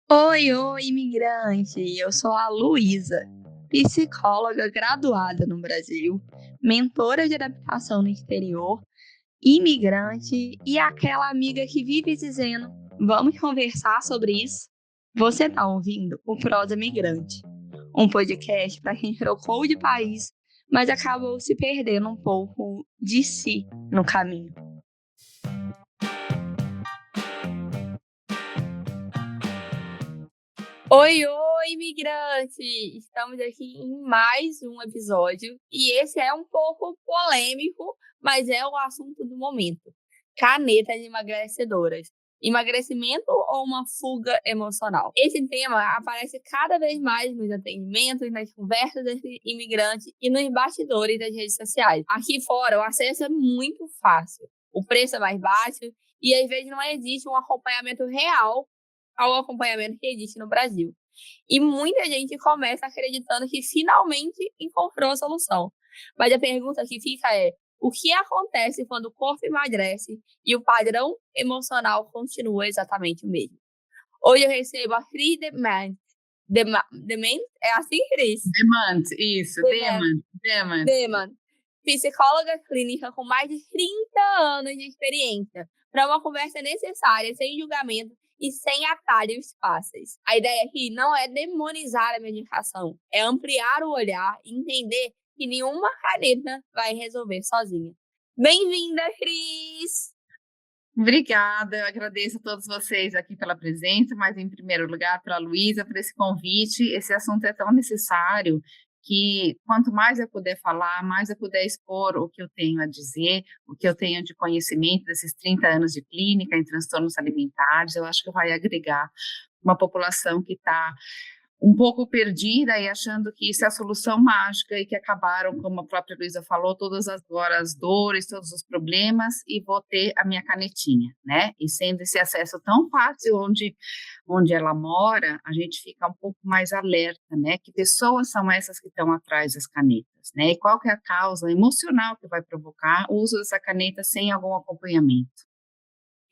Oi, imigrante! Eu sou a Luísa, psicóloga graduada no Brasil, mentora de adaptação no exterior, imigrante e aquela amiga que vive dizendo: vamos conversar sobre isso? Você está ouvindo o Prosa Migrante, um podcast para quem trocou de país, mas acabou se perdendo um pouco de si no caminho. Oi, imigrante! Estamos aqui em mais um episódio e esse é um pouco polêmico, mas é o assunto do momento. Canetas emagrecedoras. Emagrecimento ou uma fuga emocional? Esse tema aparece cada vez mais nos atendimentos, nas conversas entre imigrantes e nos bastidores das redes sociais. Aqui fora, o acesso é muito fácil, o preço é mais baixo e às vezes não existe um acompanhamento real ao acompanhamento que existe no Brasil. E muita gente começa acreditando que finalmente encontrou a solução. Mas a pergunta que fica é: o que acontece quando o corpo emagrece e o padrão emocional continua exatamente o mesmo? Hoje eu recebo a Cris Dement. Dement? É assim, Cris? Demand, isso, Demand. Demand, psicóloga clínica com mais de 30 anos de experiência, para uma conversa necessária, sem julgamento e sem atalhos fáceis. A ideia aqui não é demonizar a medicação, é ampliar o olhar e entender que nenhuma caneta vai resolver sozinha. Bem-vinda, Cris! Obrigada, eu agradeço a todos vocês aqui pela presença, mas em primeiro lugar para a Luísa, por esse convite. Esse assunto é tão necessário que quanto mais eu puder falar, mais eu puder expor o que eu tenho a dizer, o que eu tenho de conhecimento desses 30 anos de clínica em transtornos alimentares, eu acho que vai agregar uma população que está um pouco perdida e achando que isso é a solução mágica e que acabaram, como a própria Luísa falou, todas agora as dores, todos os problemas e vou ter a minha canetinha, né? E sendo esse acesso tão fácil onde ela mora, a gente fica um pouco mais alerta, né? Que pessoas são essas que estão atrás das canetas, né? E qual que é a causa emocional que vai provocar o uso dessa caneta sem algum acompanhamento.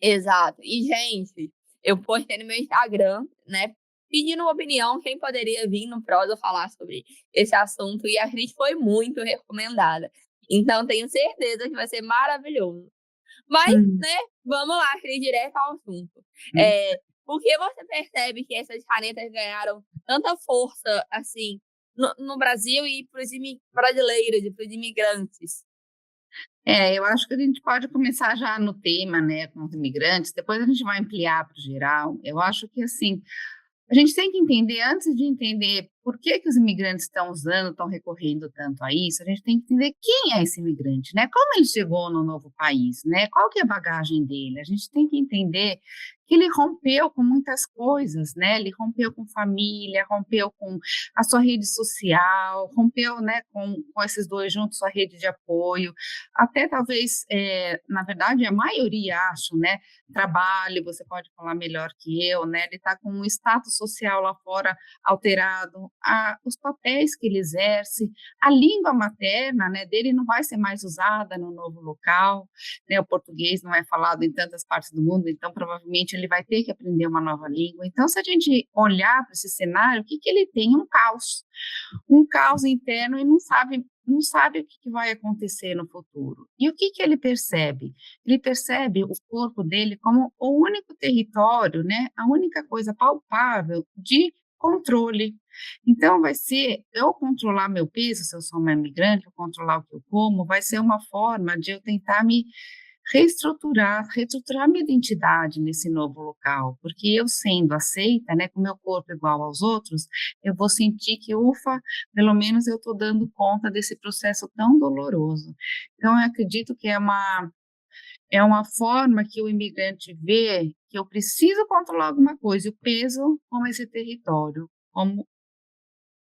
Exato. E, gente, eu postei no meu Instagram, né, pedindo uma opinião, quem poderia vir no Prosa falar sobre esse assunto, e a Cris foi muito recomendada. Então, tenho certeza que vai ser maravilhoso. Mas, Hum. né, vamos lá, Cris, direto ao assunto. Hum. Por que você percebe que essas canetas ganharam tanta força, assim, no Brasil e para os brasileiros e para os imigrantes? Eu acho que a gente pode começar já no tema, né, com os imigrantes, depois a gente vai ampliar para o geral. Eu acho que, assim, a gente tem que entender, antes de entender por que que os imigrantes estão usando, estão recorrendo tanto a isso, a gente tem que entender quem é esse imigrante, né? Como ele chegou no novo país, né? Qual que é a bagagem dele? A gente tem que entender que ele rompeu com muitas coisas, né? Ele rompeu com família, rompeu com a sua rede social, rompeu, né, com esses dois juntos, sua rede de apoio, até talvez, na verdade, a maioria, acho, né, trabalho, você pode falar melhor que eu, né? Ele está com um status social lá fora alterado, os papéis que ele exerce, a língua materna, né, dele não vai ser mais usada no novo local, né? O português não é falado em tantas partes do mundo, então provavelmente ele vai ter que aprender uma nova língua. Então, se a gente olhar para esse cenário, o que que ele tem? Um caos interno e não sabe o que vai acontecer no futuro. E o que que ele percebe? Ele percebe o corpo dele como o único território, né, a única coisa palpável de controle. Então, vai ser eu controlar meu peso, se eu sou uma imigrante, eu controlar o que eu como, vai ser uma forma de eu tentar me reestruturar minha identidade nesse novo local, porque eu sendo aceita, né, com meu corpo igual aos outros, eu vou sentir que, ufa, pelo menos eu estou dando conta desse processo tão doloroso. Então, eu acredito que é uma forma que o imigrante vê que eu preciso controlar alguma coisa, e o peso como esse território, como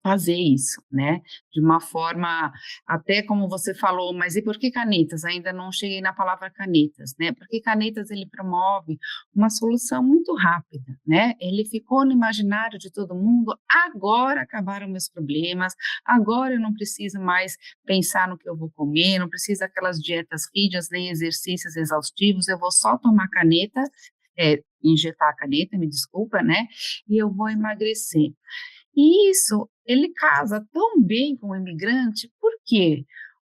fazer isso, né, de uma forma, até como você falou, mas e por que canetas? Ainda não cheguei na palavra canetas, né, porque canetas ele promove uma solução muito rápida, né, ele ficou no imaginário de todo mundo, agora acabaram meus problemas, agora eu não preciso mais pensar no que eu vou comer, não preciso daquelas dietas rígidas, nem exercícios exaustivos, eu vou só tomar caneta, injetar a caneta, me desculpa, né, e eu vou emagrecer. E isso, ele casa tão bem com o imigrante, por quê?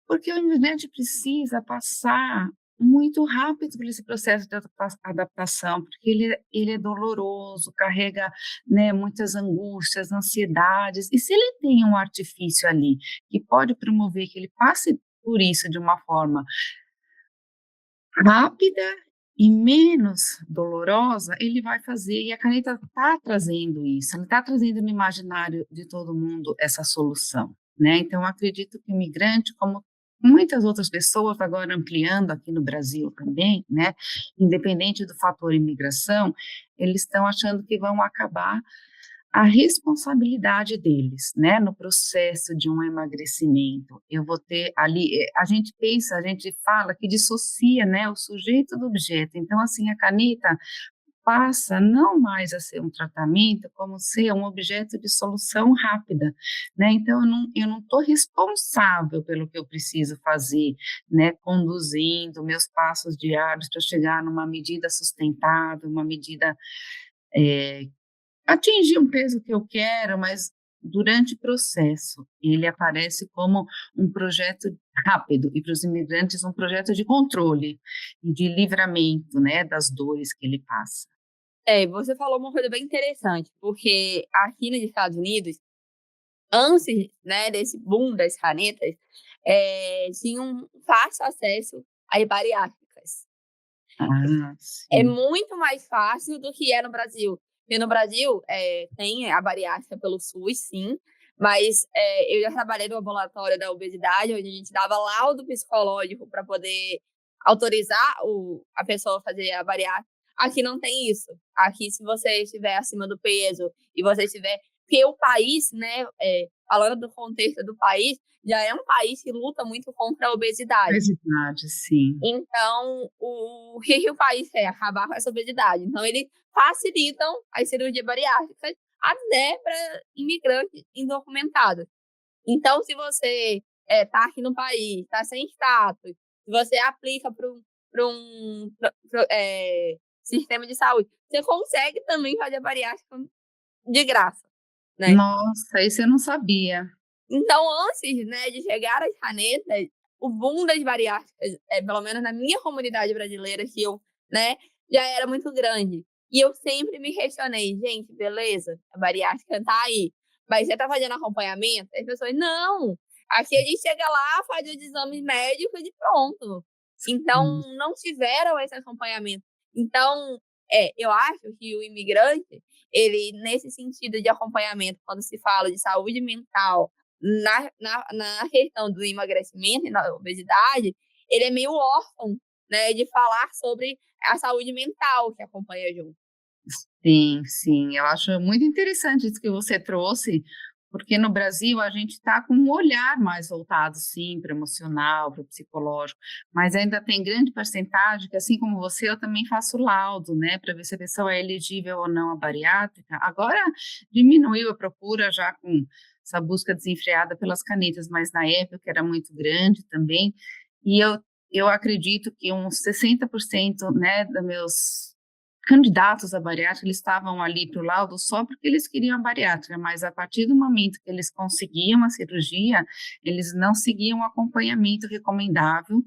Porque o imigrante precisa passar muito rápido por esse processo de adaptação, porque ele é doloroso, carrega, né, muitas angústias, ansiedades, e se ele tem um artifício ali que pode promover que ele passe por isso de uma forma rápida e menos dolorosa, ele vai fazer, e a caneta está trazendo isso, ela está trazendo no imaginário de todo mundo essa solução, né? Então, eu acredito que o imigrante, como muitas outras pessoas, agora ampliando aqui no Brasil também, né? Independente do fator imigração, eles estão achando que vão acabar a responsabilidade deles, né, no processo de um emagrecimento. Eu vou ter ali, a gente pensa, a gente fala que dissocia, né, o sujeito do objeto. Então, assim, a caneta passa não mais a ser um tratamento, como ser um objeto de solução rápida, né? Então, eu não estou responsável pelo que eu preciso fazer, né, conduzindo meus passos diários para chegar numa medida sustentável, uma medida atingir um peso que eu quero, mas durante o processo, ele aparece como um projeto rápido e para os imigrantes um projeto de controle e de livramento, né, das dores que ele passa. Você falou uma coisa bem interessante, porque aqui nos Estados Unidos, antes, né, desse boom das canetas, tinha um fácil acesso às bariátricas. Ah, É sim. muito mais fácil do que é no Brasil. Porque no Brasil, tem a bariátrica pelo SUS, sim, mas eu já trabalhei no ambulatório da obesidade, onde a gente dava laudo psicológico para poder autorizar a pessoa a fazer a bariátrica. Aqui não tem isso. Aqui, se você estiver acima do peso e você estiver. Porque o país, né, falando do contexto do país, já é um país que luta muito contra a obesidade. Obesidade, sim. Então, o que o país quer? Acabar com essa obesidade. Então, eles facilitam as cirurgias bariátricas até para imigrantes indocumentados. Então, se você está aqui no país, está sem status, se você aplica para um sistema de saúde, você consegue também fazer a bariátrica de graça, né? Nossa, isso eu não sabia. Então, antes, né, de chegar às canetas, o boom das bariátricas, pelo menos na minha comunidade brasileira, que eu, né, já era muito grande. E eu sempre me questionei, gente, beleza, a bariátrica tá aí, mas você tá fazendo acompanhamento? As pessoas, não, aqui a gente chega lá, faz os exames médicos e pronto. Hum. Então, não tiveram esse acompanhamento. Então, eu acho que o imigrante, ele, nesse sentido de acompanhamento, quando se fala de saúde mental, na questão do emagrecimento e na obesidade, ele é meio órfão, né, de falar sobre a saúde mental que acompanha junto. Sim, sim, eu acho muito interessante isso que você trouxe, porque no Brasil a gente está com um olhar mais voltado, sim, para o emocional, para o psicológico, mas ainda tem grande porcentagem que, assim como você, eu também faço laudo, né, para ver se a pessoa é elegível ou não à bariátrica. Agora diminuiu a procura já com essa busca desenfreada pelas canetas, mas na época era muito grande também, e eu acredito que uns 60%, né, dos meus candidatos à bariátrica, eles estavam ali para o laudo só porque eles queriam a bariátrica, mas a partir do momento que eles conseguiam a cirurgia, eles não seguiam o acompanhamento recomendável,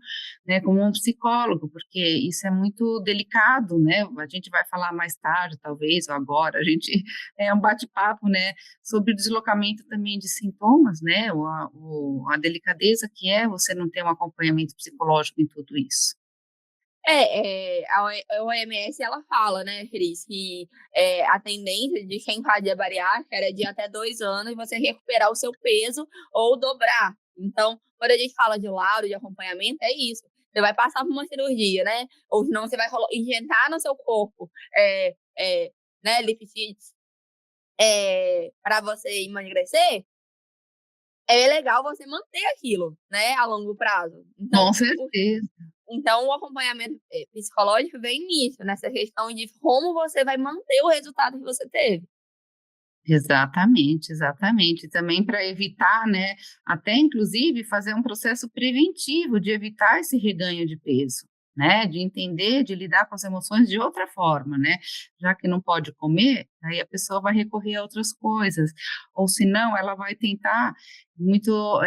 né, com um psicólogo, porque isso é muito delicado, né, a gente vai falar mais tarde, talvez, ou agora, a gente, é um bate-papo, né, sobre o deslocamento também de sintomas, né, a delicadeza que é você não ter um acompanhamento psicológico em tudo isso. A OMS, ela fala, né, Cris, que a tendência de quem fazia bariátrica era de até 2 anos você recuperar o seu peso ou dobrar. Então, quando a gente fala de laudo, de acompanhamento, é isso. Você vai passar por uma cirurgia, né? Ou senão você vai injetar no seu corpo, né, lipídios, para você emagrecer. é legal você manter aquilo, né, a longo prazo. Então, Com certeza. então o acompanhamento psicológico vem nisso, nessa questão de como você vai manter o resultado que você teve. Exatamente, exatamente. Também para evitar, né, até inclusive fazer um processo preventivo de evitar esse reganho de peso, né, de entender, de lidar com as emoções de outra forma, né, já que não pode comer, aí a pessoa vai recorrer a outras coisas, ou senão ela vai tentar muito,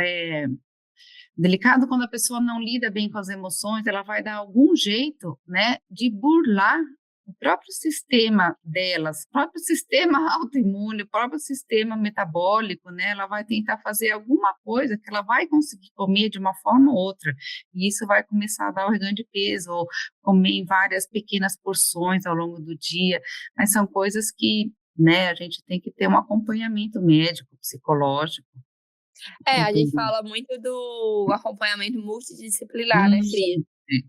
delicado quando a pessoa não lida bem com as emoções, ela vai dar algum jeito, né, de burlar o próprio sistema delas, o próprio sistema autoimune, o próprio sistema metabólico, né? Ela vai tentar fazer alguma coisa que ela vai conseguir comer de uma forma ou outra, e isso vai começar a dar o ganho de peso, ou comer em várias pequenas porções ao longo do dia, mas são coisas que, né, a gente tem que ter um acompanhamento médico, psicológico, A gente entendeu? fala muito do acompanhamento multidisciplinar, né, Cris?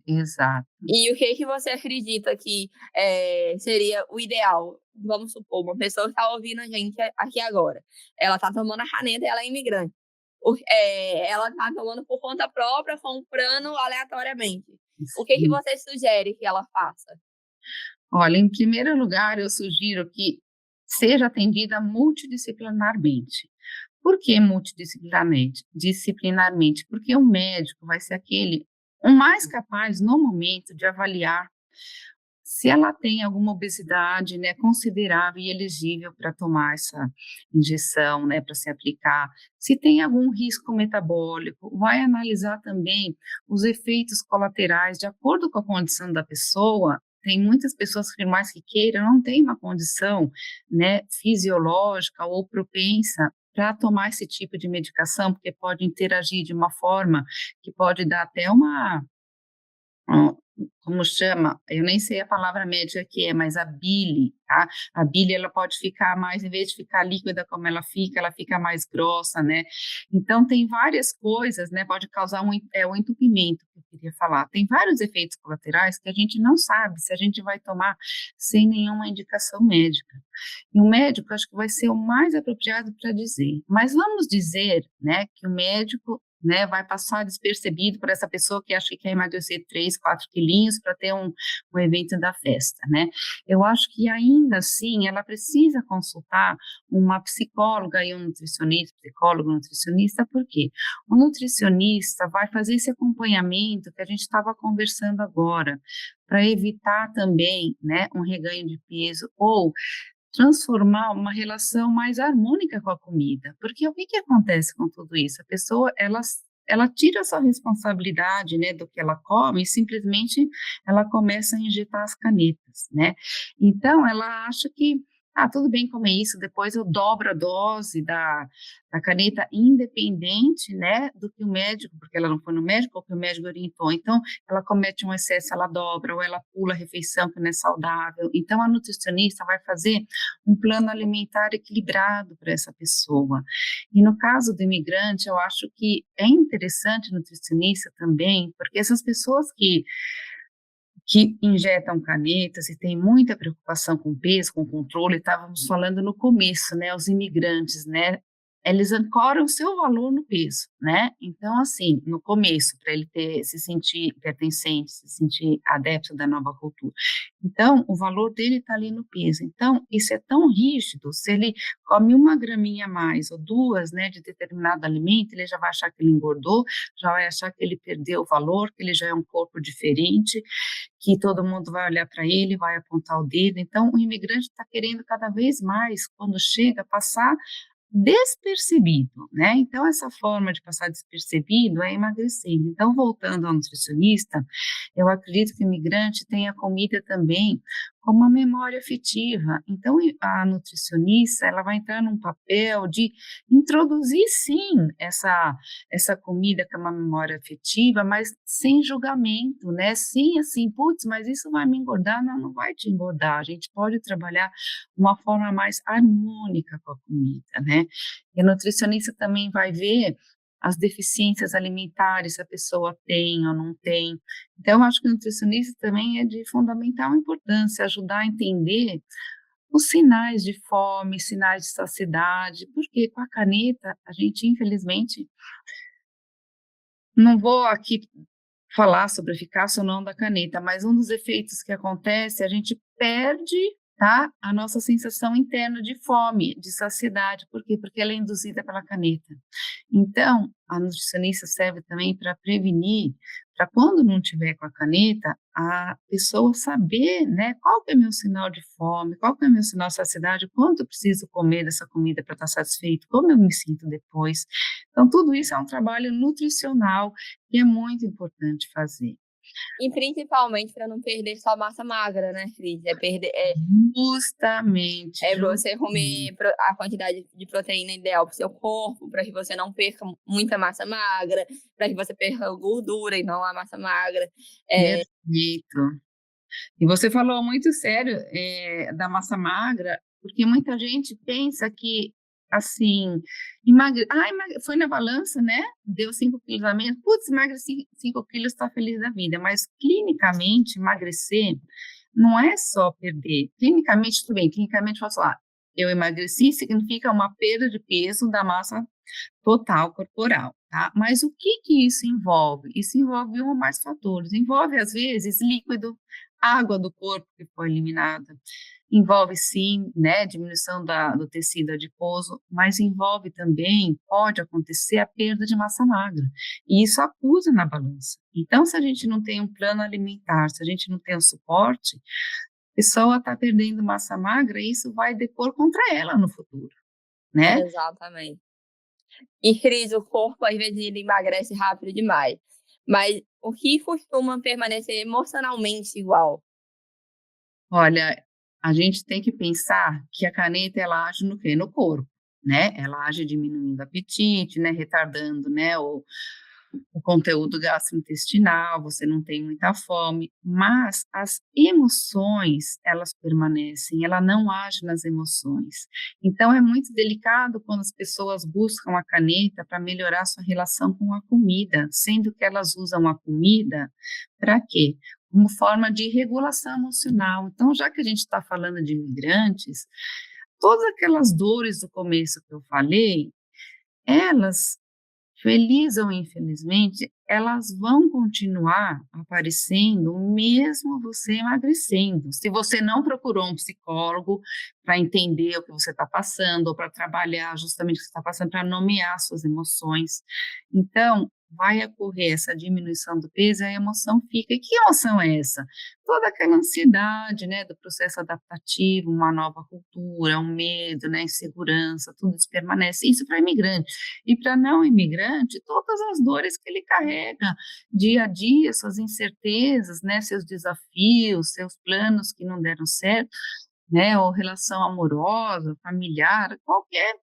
Exato. E o que você acredita que, seria o ideal? Vamos supor, uma pessoa que está ouvindo a gente aqui agora, ela está tomando a caneta e ela é imigrante. Ela está tomando por conta própria, comprando aleatoriamente. O que Sim. você sugere que ela faça? Olha, em primeiro lugar, eu sugiro que seja atendida multidisciplinarmente. Por que multidisciplinarmente? Disciplinarmente, porque o médico vai ser aquele o mais capaz no momento de avaliar se ela tem alguma obesidade, né, considerável e elegível para tomar essa injeção, né, para se aplicar, se tem algum risco metabólico, vai analisar também os efeitos colaterais de acordo com a condição da pessoa. Tem muitas pessoas que, por mais que queiram, não tem uma condição, né, fisiológica ou propensa para tomar esse tipo de medicação, porque pode interagir de uma forma que pode dar até uma como chama? Eu nem sei a palavra médica que é, mas a bile, tá? A bile, ela pode ficar mais, em vez de ficar líquida como ela fica mais grossa, né? Então, tem várias coisas, né? Pode causar um entupimento, que eu queria falar. Tem vários efeitos colaterais que a gente não sabe se a gente vai tomar sem nenhuma indicação médica. E o médico, acho que vai ser o mais apropriado para dizer. Mas vamos dizer, né, que o médico, né, vai passar despercebido por essa pessoa que acha que quer emagrecer 3, 4 quilinhos para ter um evento da festa, né? Eu acho que ainda assim ela precisa consultar uma psicóloga e um nutricionista, psicólogo, nutricionista, porque o nutricionista vai fazer esse acompanhamento que a gente estava conversando agora, para evitar também, né, um reganho de peso ou transformar uma relação mais harmônica com a comida, porque o que que acontece com tudo isso? A pessoa, ela tira a sua responsabilidade, né, do que ela come e simplesmente ela começa a injetar as canetas, né? Então ela acha que, tudo bem comer isso, depois eu dobro a dose da caneta independente, né, do que o médico, porque ela não foi no médico ou que o médico orientou. Então, ela comete um excesso, ela dobra ou ela pula a refeição que não é saudável. Então, a nutricionista vai fazer um plano alimentar equilibrado para essa pessoa. E no caso do imigrante, eu acho que é interessante o nutricionista também, porque essas pessoas que injetam canetas e têm muita preocupação com peso, com controle, estávamos falando no começo, né, os imigrantes, né, eles ancoram o seu valor no peso, né, então, assim, no começo, para ele se sentir pertencente, se sentir adepto da nova cultura, então, o valor dele está ali no peso, então, isso é tão rígido, se ele come uma graminha a mais ou duas, né, de determinado alimento, ele já vai achar que ele engordou, já vai achar que ele perdeu o valor, que ele já é um corpo diferente, que todo mundo vai olhar para ele, vai apontar o dedo. Então, o imigrante está querendo cada vez mais, quando chega, passar despercebido, né? Então, essa forma de passar despercebido é emagrecendo. Então, voltando ao nutricionista, eu acredito que o imigrante tem a comida também como uma memória afetiva. Então, a nutricionista, ela vai entrar num papel de introduzir, sim, essa comida que é uma memória afetiva, mas sem julgamento, né? Sim, assim, putz, mas isso vai me engordar? Não, não vai te engordar. A gente pode trabalhar uma forma mais harmônica com a comida, né? E o nutricionista também vai ver as deficiências alimentares, se a pessoa tem ou não tem. Então, eu acho que o nutricionista também é de fundamental importância, ajudar a entender os sinais de fome, sinais de saciedade, porque com a caneta a gente, infelizmente, não vou aqui falar sobre a eficácia ou não da caneta, mas um dos efeitos que acontece, a gente perde, tá, a nossa sensação interna de fome, de saciedade. Por quê? Porque ela é induzida pela caneta. Então, a nutricionista serve também para prevenir, para quando não tiver com a caneta, a pessoa saber, né, qual que é meu sinal de fome, qual que é meu sinal de saciedade, quanto eu preciso comer dessa comida para estar satisfeito, como eu me sinto depois. Então, tudo isso é um trabalho nutricional que é muito importante fazer. E principalmente para não perder só massa magra, né, Cris? Justamente, É você justamente. comer a quantidade de proteína ideal para o seu corpo, para que você não perca muita massa magra, para que você perca gordura e não a massa magra. Perfeito. E você falou muito sério, da massa magra, porque muita gente pensa que, assim, foi na balança, né, deu 5 quilos a menos, putz, emagreci 5 quilos, está feliz da vida. Mas, clinicamente, emagrecer não é só perder. Clinicamente, tudo bem, clinicamente, eu posso falar, eu emagreci significa uma perda de peso da massa total corporal, tá? Mas o que que isso envolve? Isso envolve um ou mais fatores. Envolve, às vezes, líquido, água do corpo que foi eliminada. Envolve, sim, né, diminuição do tecido adiposo, mas envolve também, pode acontecer, a perda de massa magra. E isso acusa na balança. Então, se a gente não tem um plano alimentar, se a gente não tem um suporte, a pessoa está perdendo massa magra e isso vai depor contra ela no futuro, né? Exatamente. E, Cris, o corpo às vezes ele emagrece rápido demais. Mas o que costuma permanecer emocionalmente igual? Olha, a gente tem que pensar que a caneta ela age no quê? No corpo, né? Ela age diminuindo o apetite, né? Retardando, né? O conteúdo gastrointestinal, você não tem muita fome, mas as emoções, elas permanecem, ela não age nas emoções. Então, é muito delicado quando as pessoas buscam a caneta para melhorar sua relação com a comida, sendo que elas usam a comida para quê? Como forma de regulação emocional. Então, já que a gente está falando de imigrantes, todas aquelas dores do começo que eu falei, elas, feliz ou infelizmente, elas vão continuar aparecendo mesmo você emagrecendo. Se você não procurou um psicólogo para entender o que você está passando, ou para trabalhar justamente o que você está passando, para nomear suas emoções. Então, vai ocorrer essa diminuição do peso e a emoção fica. E que emoção é essa? Toda aquela ansiedade, né, do processo adaptativo, uma nova cultura, um medo, né, insegurança, tudo isso permanece. Isso para imigrante. E para não imigrante, todas as dores que ele carrega dia a dia, suas incertezas, né, seus desafios, seus planos que não deram certo, né, ou relação amorosa, familiar, qualquer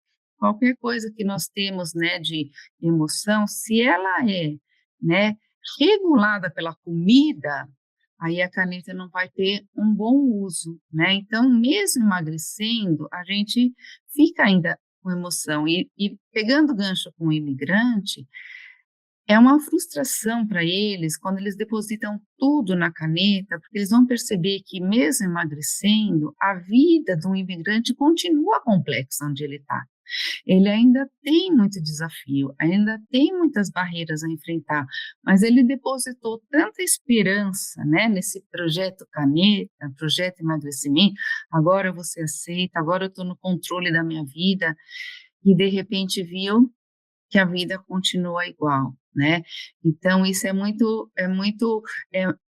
coisa que nós temos, né, de emoção, se ela é, né, regulada pela comida, aí a caneta não vai ter um bom uso, né? Então, mesmo emagrecendo, a gente fica ainda com emoção. E pegando gancho com o imigrante, é uma frustração para eles quando eles depositam tudo na caneta, porque eles vão perceber que, mesmo emagrecendo, a vida do imigrante continua complexa onde ele está. Ele ainda tem muito desafio, ainda tem muitas barreiras a enfrentar, mas ele depositou tanta esperança, né, nesse projeto caneta, projeto emagrecimento. Agora você aceita, agora eu estou no controle da minha vida, e de repente viu que a vida continua igual, né? Então, isso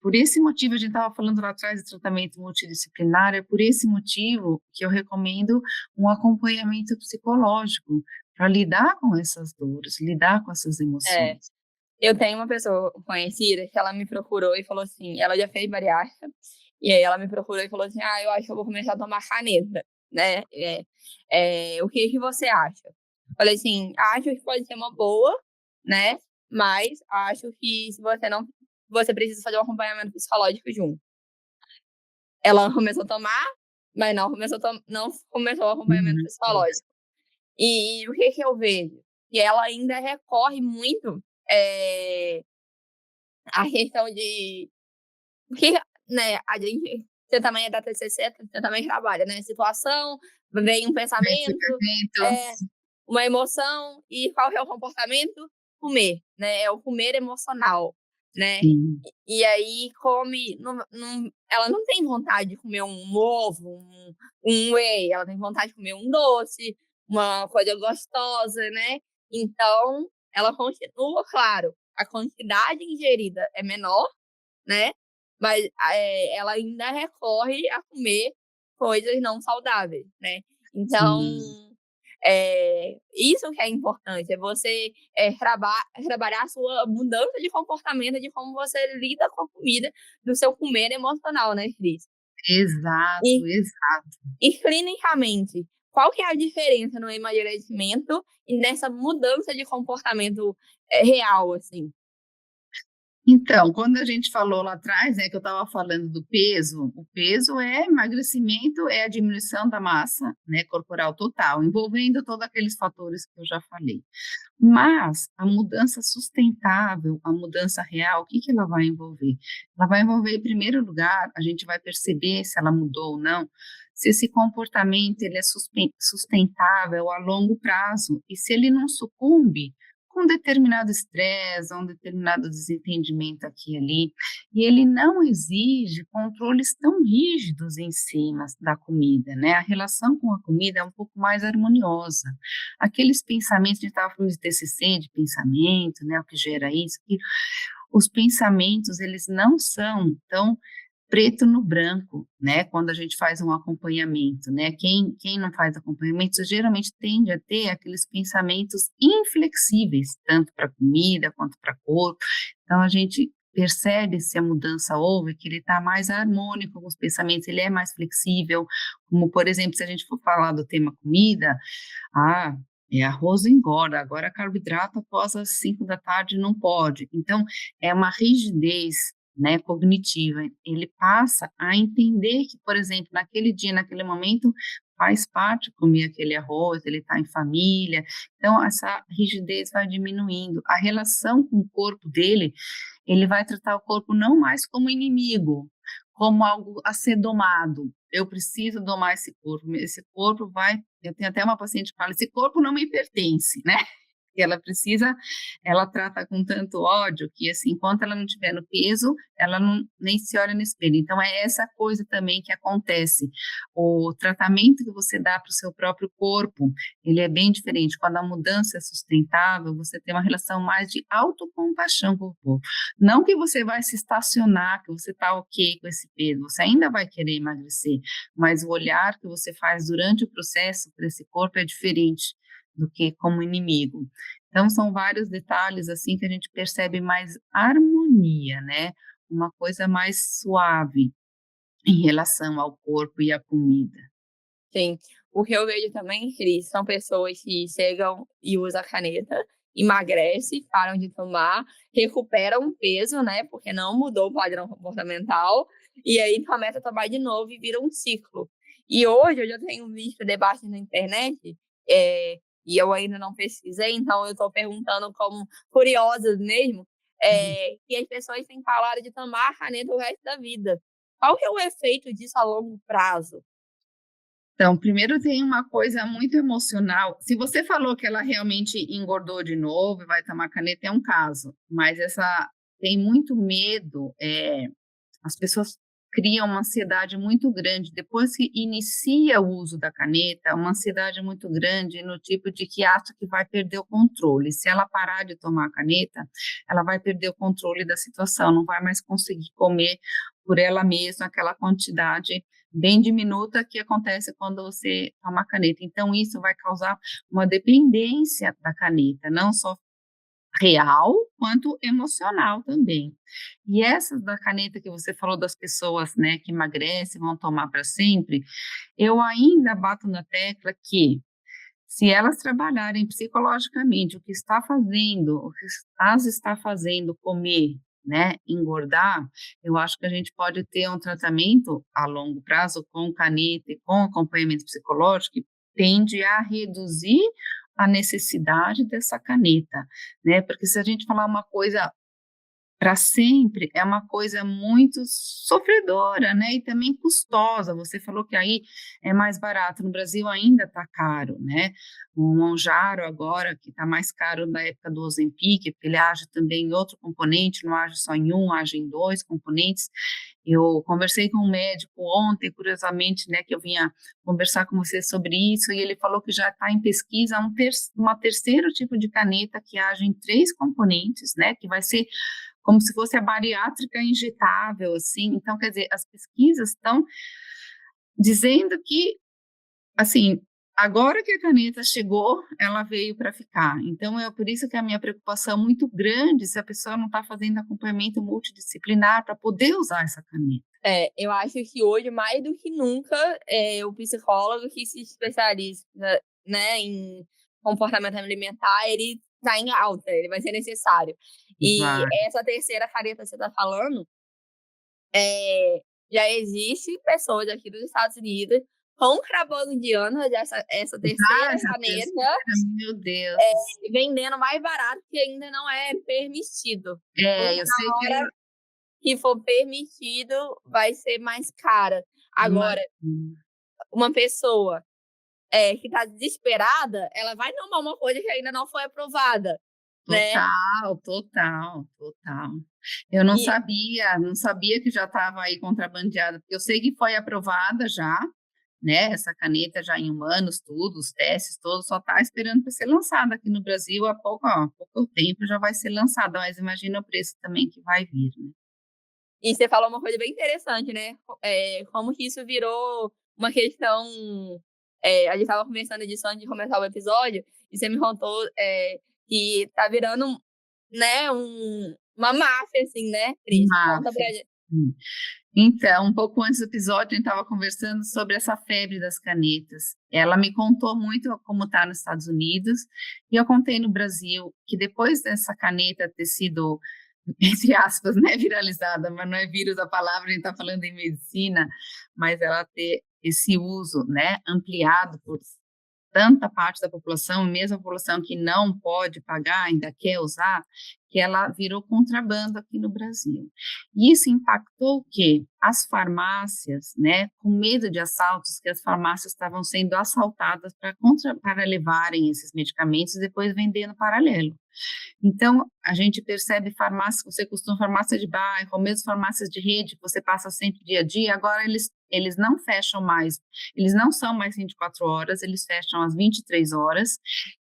por esse motivo, a gente estava falando lá atrás do tratamento multidisciplinar, é por esse motivo que eu recomendo um acompanhamento psicológico para lidar com essas dores, lidar com essas É, emoções. eu tenho uma pessoa conhecida que ela me procurou e falou assim, ela já fez bariátrica, e aí ela me procurou e falou assim, eu acho que eu vou começar a tomar caneta, né? O que que você acha? Falei assim, acho que pode ser uma boa, né? Mas acho que se você não, você precisa fazer um acompanhamento psicológico junto. Ela começou a tomar, mas não começou o acompanhamento Uhum. psicológico. E o que que eu vejo? Que ela ainda recorre muito à questão de... Porque, né, a gente você também é da TCC, você também trabalha, né? Situação, vem um pensamento, uma emoção, e qual é o comportamento? Comer, né? É o comer emocional, né? Sim. E aí come, ela não tem vontade de comer um ovo, um whey, ela tem vontade de comer um doce, uma coisa gostosa, né? Então, ela continua, claro, a quantidade ingerida é menor, né? Mas ela ainda recorre a comer coisas não saudáveis, né? Então, Sim. isso que é importante, é você trabalhar a sua mudança de comportamento, de como você lida com a comida, do seu comer emocional, né, Cris? Exato, E, exato. e clinicamente, qual que é a diferença no emagrecimento e nessa mudança de comportamento real, assim? Então, quando a gente falou lá atrás, né, que eu estava falando do peso, o peso é emagrecimento, é a diminuição da massa, né, corporal total, envolvendo todos aqueles fatores que eu já falei. Mas a mudança sustentável, a mudança real, o que que ela vai envolver? Ela vai envolver, em primeiro lugar, a gente vai perceber se ela mudou ou não, se esse comportamento ele é sustentável a longo prazo e se ele não sucumbe com um determinado estresse, um determinado desentendimento aqui e ali, e ele não exige controles tão rígidos em cima da comida, né? A relação com a comida é um pouco mais harmoniosa. Aqueles pensamentos, a gente estava falando de TCC, de pensamento, né? O que gera isso, que os pensamentos, eles não são tão preto no branco, né, quando a gente faz um acompanhamento, né, quem não faz acompanhamento geralmente tende a ter aqueles pensamentos inflexíveis, tanto para comida quanto para corpo, então a gente percebe se a mudança houve, que ele está mais harmônico com os pensamentos, ele é mais flexível, como por exemplo, se a gente for falar do tema comida, arroz engorda, agora carboidrato após as 5 da tarde não pode, então é uma rigidez, né, cognitiva, ele passa a entender que, por exemplo, naquele dia, naquele momento, faz parte comer aquele arroz, ele está em família, então essa rigidez vai diminuindo, a relação com o corpo dele, ele vai tratar o corpo não mais como inimigo, como algo a ser domado, eu preciso domar esse corpo vai, eu tenho até uma paciente que fala, esse corpo não me pertence, né, que ela trata com tanto ódio que, assim, enquanto ela não tiver no peso, ela nem se olha no espelho. Então, é essa coisa também que acontece. O tratamento que você dá para o seu próprio corpo, ele é bem diferente. Quando a mudança é sustentável, você tem uma relação mais de autocompaixão com o corpo. Não que você vai se estacionar, que você está ok com esse peso, você ainda vai querer emagrecer, mas o olhar que você faz durante o processo para esse corpo é diferente do que como inimigo. Então, são vários detalhes, assim, que a gente percebe mais harmonia, né? Uma coisa mais suave em relação ao corpo e à comida. Sim. O que eu vejo também, Cris, são pessoas que chegam e usam a caneta, emagrece, param de tomar, recuperam peso, né? Porque não mudou o padrão comportamental, e aí começa a tomar de novo e vira um ciclo. E hoje eu já tenho visto debate na internet, e eu ainda não pesquisei, então eu estou perguntando como curiosa mesmo, que as pessoas têm falado de tomar a caneta o resto da vida. Qual que é o efeito disso a longo prazo? Então, primeiro tem uma coisa muito emocional. Se você falou que ela realmente engordou de novo e vai tomar caneta, é um caso. Mas essa tem muito medo. As pessoas criam uma ansiedade muito grande. Depois que inicia o uso da caneta, uma ansiedade muito grande no tipo de que acha que vai perder o controle. Se ela parar de tomar a caneta, ela vai perder o controle da situação, não vai mais conseguir comer por ela mesma aquela quantidade bem diminuta que acontece quando você toma a caneta. Então, isso vai causar uma dependência da caneta, não só real quanto emocional também. E essa da caneta que você falou das pessoas, né, que emagrecem, vão tomar para sempre, eu ainda bato na tecla que se elas trabalharem psicologicamente o que as está fazendo comer, né, engordar, eu acho que a gente pode ter um tratamento a longo prazo com caneta e com acompanhamento psicológico que tende a reduzir a necessidade dessa caneta, né? Porque se a gente falar uma coisa para sempre é uma coisa muito sofredora, né? E também custosa. Você falou que aí é mais barato. No Brasil ainda está caro, né? O Monjaro agora, que está mais caro da época do Ozempic, porque ele age também em outro componente, não age só em um, age em dois componentes. Eu conversei com um médico ontem, curiosamente, né, que eu vinha conversar com você sobre isso, e ele falou que já está em pesquisa uma terceiro tipo de caneta que age em 3 componentes, né, que vai ser como se fosse a bariátrica injetável, assim. Então, quer dizer, as pesquisas estão dizendo que, assim, agora que a caneta chegou, ela veio para ficar. Então, é por isso que a minha preocupação é muito grande se a pessoa não está fazendo acompanhamento multidisciplinar para poder usar essa caneta. Eu acho que hoje, mais do que nunca, o psicólogo que se especializa, né, em comportamento alimentar, ele está em alta, ele vai ser necessário. E Vai. essa terceira caneta que você está falando, já existe pessoas aqui dos Estados Unidos contrabandeando essa terceira caneta, Meu Deus. vendendo mais barato, que ainda não é permitido. Eu sei que for permitido, vai ser mais cara. Agora, uma pessoa que está desesperada, ela vai tomar uma coisa que ainda não foi aprovada. Né? Total. Eu não sabia que já estava aí contrabandeada, porque eu sei que foi aprovada já, né? Essa caneta já em humanos, tudo, os testes todos, só está esperando para ser lançada aqui no Brasil há pouco tempo já vai ser lançada, mas imagina o preço também que vai vir, né? E você falou uma coisa bem interessante, né? Como que isso virou uma questão. A gente estava conversando disso antes de começar o episódio, e você me contou que tá virando, né, uma máfia, assim, né, Cris? Conta pra gente. Então, um pouco antes do episódio, a gente estava conversando sobre essa febre das canetas. Ela me contou muito como está nos Estados Unidos, e eu contei no Brasil que depois dessa caneta ter sido, entre aspas, né, viralizada, mas não é vírus a palavra, a gente está falando em medicina, mas ela ter esse uso, né, ampliado por tanta parte da população, mesmo a população que não pode pagar, ainda quer usar, que ela virou contrabando aqui no Brasil. E isso impactou o quê? As farmácias, né, com medo de assaltos, que as farmácias estavam sendo assaltadas para levarem esses medicamentos e depois vender no paralelo. Então, a gente percebe farmácias, você costuma farmácia de bairro, ou mesmo farmácias de rede, que você passa sempre dia a dia, agora eles não fecham mais, eles não são mais 24 horas, eles fecham às 23 horas,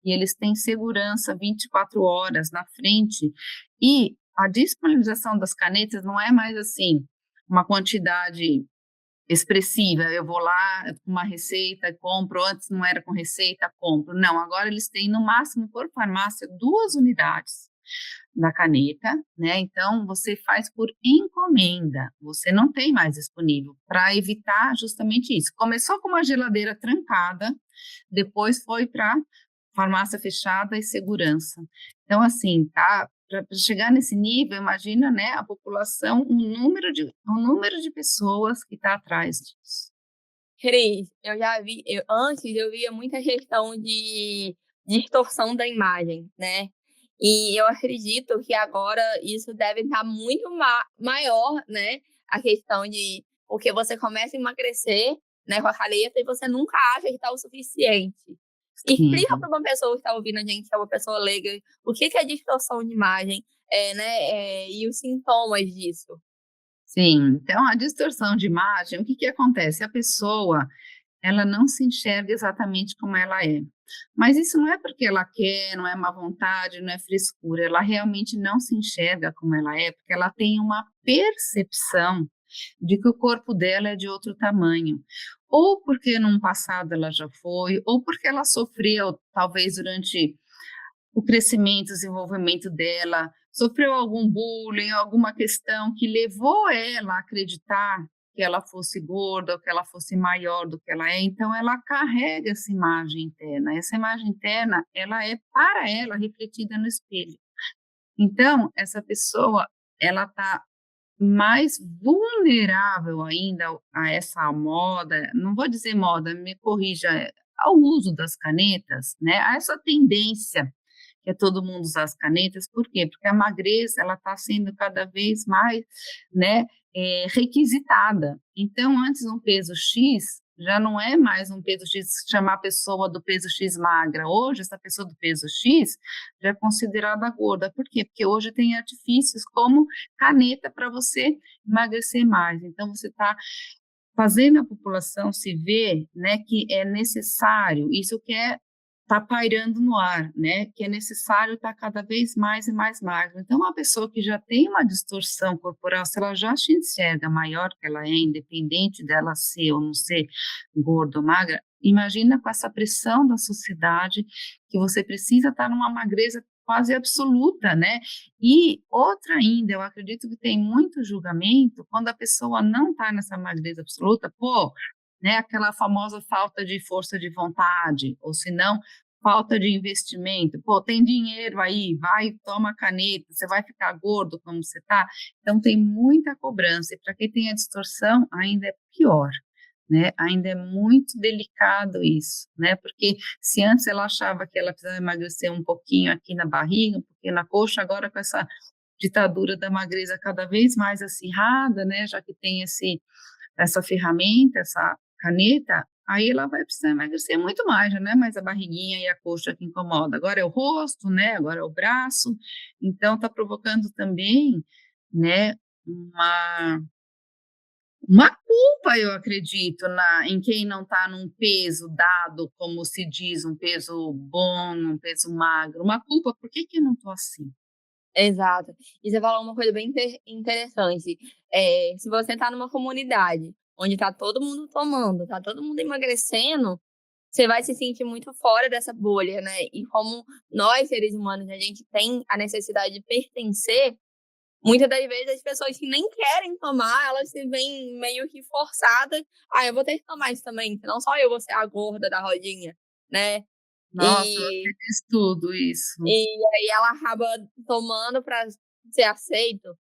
e eles têm segurança 24 horas na frente, e a disponibilização das canetas não é mais assim, uma quantidade expressiva, eu vou lá com uma receita, compro, antes não era com receita, compro, não, agora eles têm no máximo por farmácia 2 unidades da caneta, né, então você faz por encomenda, você não tem mais disponível, para evitar justamente isso. Começou com uma geladeira trancada, depois foi para farmácia fechada e segurança. Então, assim, tá, para chegar nesse nível, imagina, né, a população, um número de pessoas que está atrás disso. Cris, eu já vi, antes eu via muita questão de distorção da imagem, né? E eu acredito que agora isso deve estar muito maior, né? A questão de, porque você começa a emagrecer, né, com a caneta e você nunca acha que está o suficiente. Explica para uma pessoa que está ouvindo a gente, que é uma pessoa leiga, o que é distorção de imagem, né, e os sintomas disso. Sim, então a distorção de imagem, o que acontece? A pessoa, ela não se enxerga exatamente como ela é. Mas isso não é porque ela quer, não é má vontade, não é frescura, ela realmente não se enxerga como ela é, porque ela tem uma percepção de que o corpo dela é de outro tamanho, ou porque num passado ela já foi, ou porque ela sofreu, talvez durante o crescimento, o desenvolvimento dela, sofreu algum bullying, alguma questão que levou ela a acreditar que ela fosse gorda ou que ela fosse maior do que ela é, então ela carrega essa imagem interna. Essa imagem interna, ela é para ela refletida no espelho. Então, essa pessoa, ela está mais vulnerável ainda a essa moda, não vou dizer moda, me corrija, ao uso das canetas, né? A essa tendência que é todo mundo usar as canetas. Por quê? Porque a magreza, ela está sendo cada vez mais, né, requisitada. Então, antes um peso X já não é mais um peso X, chamar a pessoa do peso X magra. Hoje, essa pessoa do peso X já é considerada gorda. Por quê? Porque hoje tem artifícios como caneta para você emagrecer mais. Então, você está fazendo a população se ver, né, que é necessário, isso que está pairando no ar, né, que é necessário estar cada vez mais e mais magro. Então, uma pessoa que já tem uma distorção corporal, se ela já se enxerga maior que ela é, independente dela ser ou não ser gorda ou magra, imagina com essa pressão da sociedade que você precisa estar numa magreza quase absoluta, né? E outra ainda, eu acredito que tem muito julgamento quando a pessoa não está nessa magreza absoluta, pô, né? Aquela famosa falta de força de vontade, ou se não, falta de investimento. Pô, tem dinheiro aí, vai, toma caneta, você vai ficar gordo como você está. Então, tem muita cobrança, e para quem tem a distorção, ainda é pior. Né? Ainda é muito delicado isso, né? Porque se antes ela achava que ela precisava emagrecer um pouquinho aqui na barriga, um pouquinho na coxa, agora com essa ditadura da magreza cada vez mais acirrada, né? Já que tem essa ferramenta, essa caneta, aí ela vai precisar emagrecer muito mais, já não é mais a barriguinha e a coxa que incomoda. Agora é o rosto, né? Agora é o braço. Então está provocando também, né? Uma culpa, eu acredito, em quem não está num peso dado, como se diz, um peso bom, um peso magro. Uma culpa, por que eu não estou assim? Exato. E você falou uma coisa bem interessante. Se você está numa comunidade onde está todo mundo tomando, está todo mundo emagrecendo, você vai se sentir muito fora dessa bolha, né? E como nós, seres humanos, a gente tem a necessidade de pertencer, muitas das vezes as pessoas que nem querem tomar, elas se veem meio que forçadas. Eu vou ter que tomar isso também, não só eu vou ser a gorda da rodinha, né? Nossa, E, você diz tudo isso. e aí ela acaba tomando para ser aceito.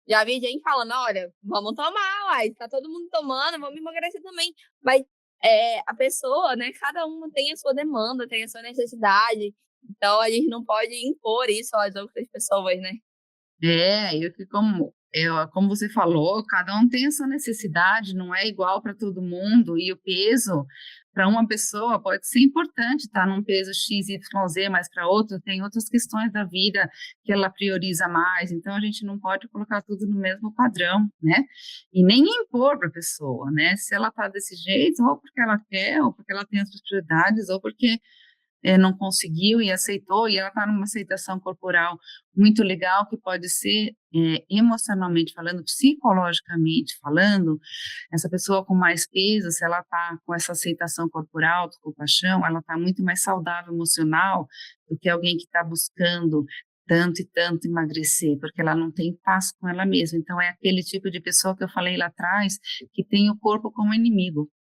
Já vi gente falando, olha, vamos tomar, uai, tá todo mundo tomando, vamos emagrecer também. Mas a pessoa, né, cada uma tem a sua demanda, tem a sua necessidade. Então a gente não pode impor isso às outras pessoas, né? Como você falou, cada um tem a sua necessidade, não é igual para todo mundo, e o peso, para uma pessoa, pode ser importante estar num peso X, Y, Z, mas para outra, tem outras questões da vida que ela prioriza mais, então a gente não pode colocar tudo no mesmo padrão, né? E nem impor para a pessoa, né? Se ela está desse jeito, ou porque ela quer, ou porque ela tem as suas prioridades, ou porque não conseguiu e aceitou, e ela está numa aceitação corporal muito legal, que pode ser emocionalmente falando, psicologicamente falando, essa pessoa com mais peso, se ela está com essa aceitação corporal, com compaixão, ela está muito mais saudável emocional do que alguém que está buscando tanto e tanto emagrecer, porque ela não tem paz com ela mesma. Então, é aquele tipo de pessoa que eu falei lá atrás, que tem o corpo como inimigo.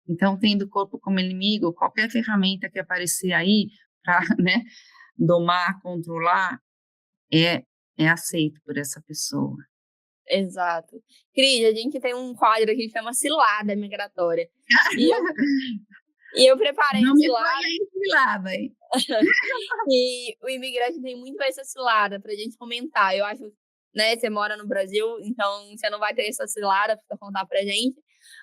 Então, tendo o corpo como inimigo, qualquer ferramenta que aparecer aí para, né, domar, controlar, é aceito por essa pessoa. Exato. Cris, a gente tem um quadro aqui que chama Cilada Migratória. E eu preparei Não a me cilada. ponha em cilada, hein? E o imigrante tem muito essa cilada pra gente comentar. Eu acho, né, você mora no Brasil, então você não vai ter essa cilada pra contar pra gente.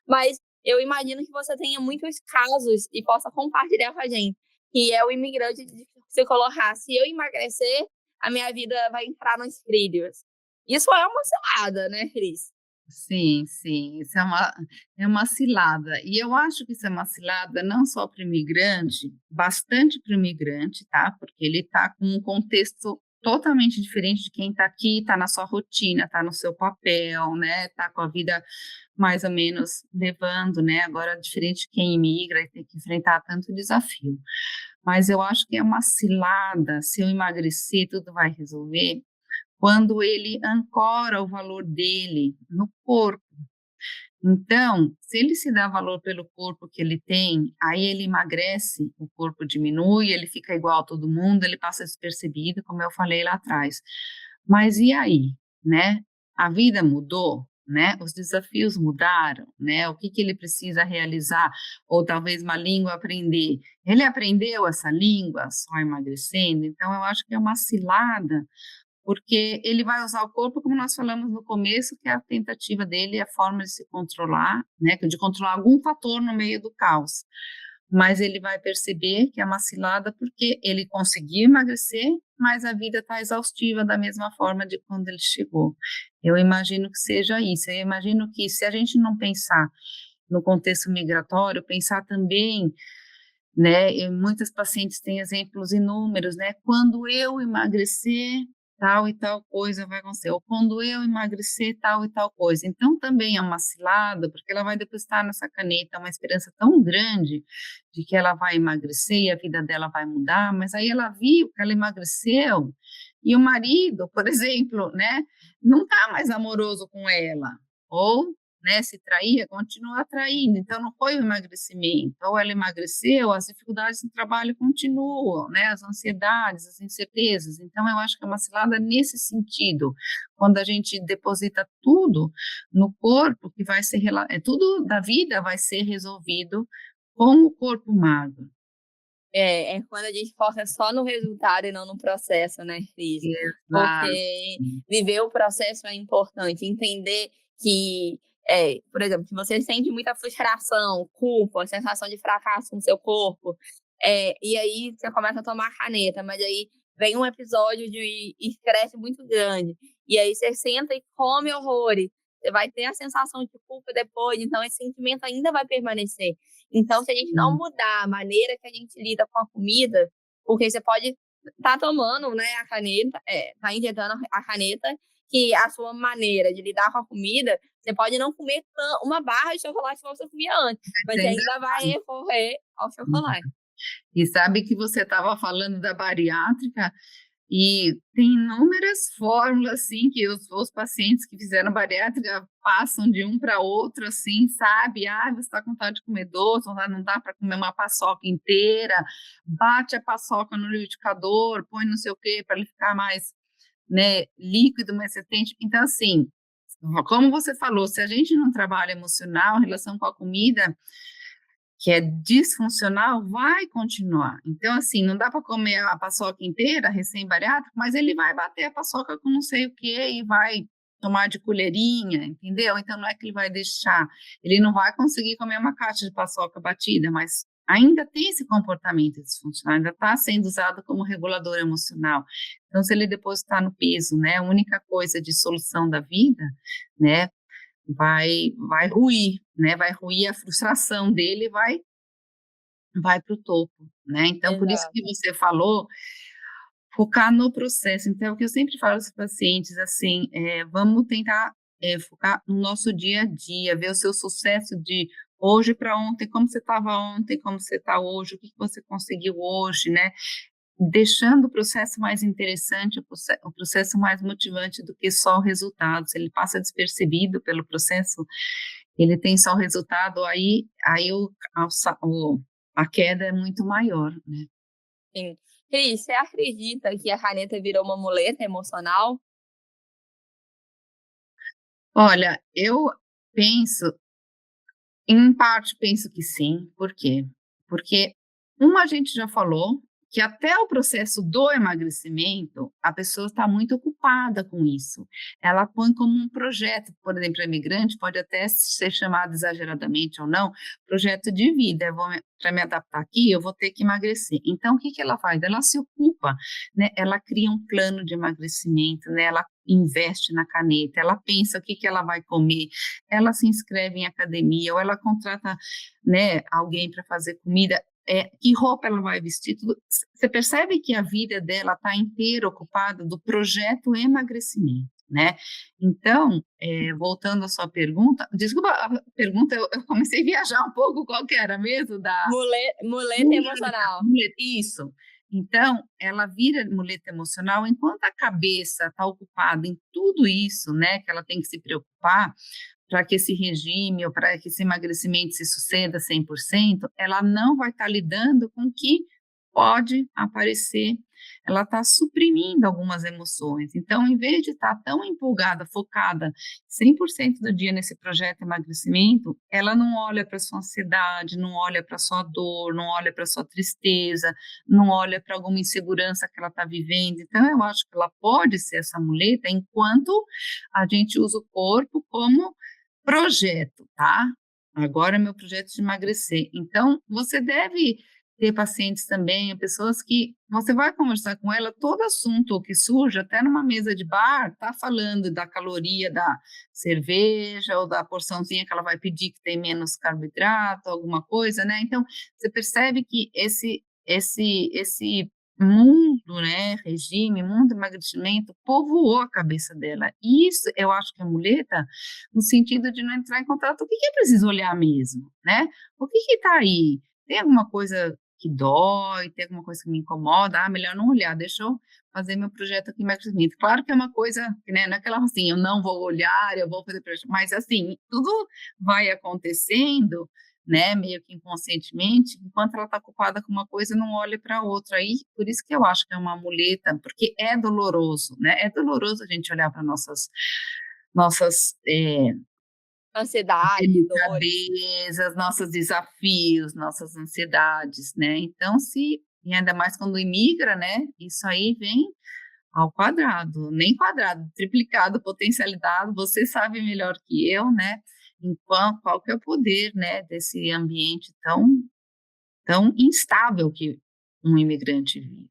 Mas eu imagino que você tenha muitos casos e possa compartilhar com a gente. Que é o imigrante de se colocar, se eu emagrecer, a minha vida vai entrar nos trilhos. Isso é uma cilada, né, Cris? Sim, sim, isso é uma cilada. E eu acho que isso é uma cilada não só para o imigrante, bastante para o imigrante, tá? Porque ele está com um contexto totalmente diferente de quem está aqui, está na sua rotina, está no seu papel, né? Está com a vida mais ou menos levando, né? Agora, diferente de quem imigra e tem que enfrentar tanto desafio. Mas eu acho que é uma cilada, se eu emagrecer, tudo vai resolver, quando ele ancora o valor dele no corpo. Então, se ele se dá valor pelo corpo que ele tem, aí ele emagrece, o corpo diminui, ele fica igual a todo mundo, ele passa despercebido, como eu falei lá atrás. Mas e aí, né? A vida mudou? né? Os desafios mudaram, né? O que que ele precisa realizar, ou talvez uma língua aprender. Ele aprendeu essa língua só emagrecendo, então eu acho que é uma cilada, porque ele vai usar o corpo, como nós falamos no começo, que é a tentativa dele, a forma de se controlar, né? De controlar algum fator no meio do caos. Mas ele vai perceber que é uma cilada porque ele conseguiu emagrecer, mas a vida está exaustiva da mesma forma de quando ele chegou. Eu imagino que seja isso. Eu imagino que se a gente não pensar no contexto migratório, pensar também, né? Muitas pacientes têm exemplos inúmeros, né? Quando eu emagrecer, tal e tal coisa vai acontecer, ou quando eu emagrecer, tal e tal coisa. Então, também é uma cilada, porque ela vai depositar nessa caneta uma esperança tão grande de que ela vai emagrecer e a vida dela vai mudar, mas aí ela viu que ela emagreceu e o marido, por exemplo, né, não está mais amoroso com ela, ou né, se traía, continua traindo, então não foi o emagrecimento, ou ela emagreceu, as dificuldades no trabalho continuam, né, as ansiedades, as incertezas, então eu acho que é uma cilada nesse sentido, quando a gente deposita tudo no corpo, que vai ser, tudo da vida vai ser resolvido com o corpo magro. É quando a gente foca só no resultado e não no processo, né, Cris? Exato. Porque viver o processo é importante, entender que, por exemplo, se você sente muita frustração, culpa, sensação de fracasso no seu corpo, e aí você começa a tomar caneta, mas aí vem um episódio de estresse muito grande, e aí você senta e come horrores, você vai ter a sensação de culpa depois, então esse sentimento ainda vai permanecer. Então, se a gente não mudar a maneira que a gente lida com a comida, porque você pode estar tomando, né, a caneta, tá injetando a caneta, que a sua maneira de lidar com a comida, você pode não comer uma barra de chocolate que você comia antes, mas você ainda vai recorrer ao chocolate. E sabe que você estava falando da bariátrica, e tem inúmeras fórmulas, assim, que os pacientes que fizeram bariátrica passam de um para outro, assim, sabe? Ah, você está com vontade de comer doce, não dá para comer uma paçoca inteira, bate a paçoca no liquidificador, põe não sei o quê, para ele ficar mais, né, líquido, mais setente. Então, assim, como você falou, se a gente não trabalha emocional em relação com a comida, que é disfuncional, vai continuar. Então, assim, não dá para comer a paçoca inteira, recém-bariátrico, mas ele vai bater a paçoca com não sei o quê e vai tomar de colherinha, entendeu? Então, não é que ele vai deixar, ele não vai conseguir comer uma caixa de paçoca batida, mas ainda tem esse comportamento disfuncional, ainda está sendo usado como regulador emocional. Então, se ele depositar no peso, né, a única coisa de solução da vida, né, vai ruir, né? Vai ruir, a frustração dele vai para o topo, né? Então, por isso Exato. que você falou, focar no processo. Então, o que eu sempre falo aos pacientes, assim, vamos tentar focar no nosso dia a dia, ver o seu sucesso de hoje para ontem, como você estava ontem, como você está hoje, o que você conseguiu hoje, né? Deixando o processo mais interessante, o processo mais motivante do que só o resultado. Se ele passa despercebido pelo processo, ele tem só o resultado, aí a queda é muito maior, né? Sim. Cris, você acredita que a caneta virou uma muleta emocional? Olha, eu penso, em parte penso que sim, por quê? Porque a gente já falou que até o processo do emagrecimento, a pessoa está muito ocupada com isso. Ela põe como um projeto, por exemplo, a imigrante pode até ser chamado exageradamente ou não, projeto de vida. Para me adaptar aqui, eu vou ter que emagrecer. Então, o que que ela faz? Ela se ocupa, né? Ela cria um plano de emagrecimento, né? Ela investe na caneta, ela pensa o que que ela vai comer, ela se inscreve em academia, ou ela contrata, né, alguém para fazer comida, que roupa ela vai vestir, tudo. Você percebe que a vida dela está inteira ocupada do projeto emagrecimento, né? Então, voltando à sua pergunta, desculpa a pergunta, eu comecei a viajar um pouco, qual que era mesmo? Muleta emocional. Isso. Então, ela vira muleta emocional enquanto a cabeça está ocupada em tudo isso, né, que ela tem que se preocupar, para que esse regime ou para que esse emagrecimento se suceda 100%, ela não vai estar lidando com o que pode aparecer ela está suprimindo algumas emoções. Então, em vez de estar tão empolgada, focada 100% do dia nesse projeto de emagrecimento, ela não olha para sua ansiedade, não olha para sua dor, não olha para sua tristeza, não olha para alguma insegurança que ela está vivendo. Então, eu acho que ela pode ser essa muleta enquanto a gente usa o corpo como projeto, tá? Agora é meu projeto de emagrecer. Então, você deve ter pacientes também, pessoas que você vai conversar com ela, todo assunto que surge, até numa mesa de bar, tá falando da caloria da cerveja ou da porçãozinha que ela vai pedir que tem menos carboidrato, alguma coisa, né? Então, você percebe que esse mundo, né, regime, mundo emagrecimento, povoou a cabeça dela. E isso eu acho que é muleta, no sentido de não entrar em contato. O que que é preciso olhar mesmo, né? O que que tá aí? Tem alguma coisa que dói, tem alguma coisa que me incomoda? Ah, melhor não olhar, deixa eu fazer meu projeto aqui em emagrecimento. Claro que é uma coisa, né, não é aquela assim, eu não vou olhar, eu vou fazer projeto, mas assim, tudo vai acontecendo, né, meio que inconscientemente, enquanto ela está ocupada com uma coisa, não olha para outra. Aí, por isso que eu acho que é uma muleta, porque é doloroso, né? É doloroso a gente olhar para nossas Ansiedade, dores. delicadezas, nossos desafios, nossas ansiedades, né? Então, se e ainda mais quando imigra, né? Isso aí vem ao quadrado, nem quadrado, triplicado, potencializado. Você sabe melhor que eu, né? Qual que é o poder, né? Desse ambiente tão instável que um imigrante vive.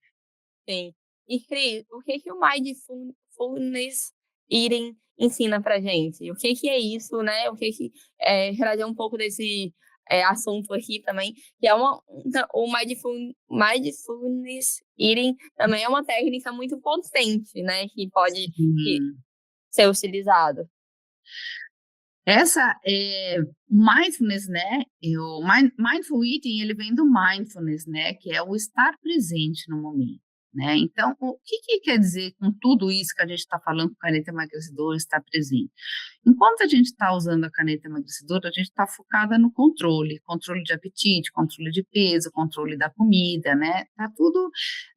Sim. E Cris, o que que o Mindfulness Eating ensina pra gente? O que que é isso, né? O que que trazer um pouco desse assunto aqui também, que é o Mindfulness Eating também é uma técnica muito potente, né? Que pode Sim. ser utilizada. Essa mindfulness, né? Mindful eating, ele vem do mindfulness, né? Que é o estar presente no momento, né? Então, o que que quer dizer com tudo isso que a gente está falando com caneta emagrecedora, estar presente? Enquanto a gente está usando a caneta emagrecedora, a gente está focada no controle de apetite, controle de peso, controle da comida, né? Tá tudo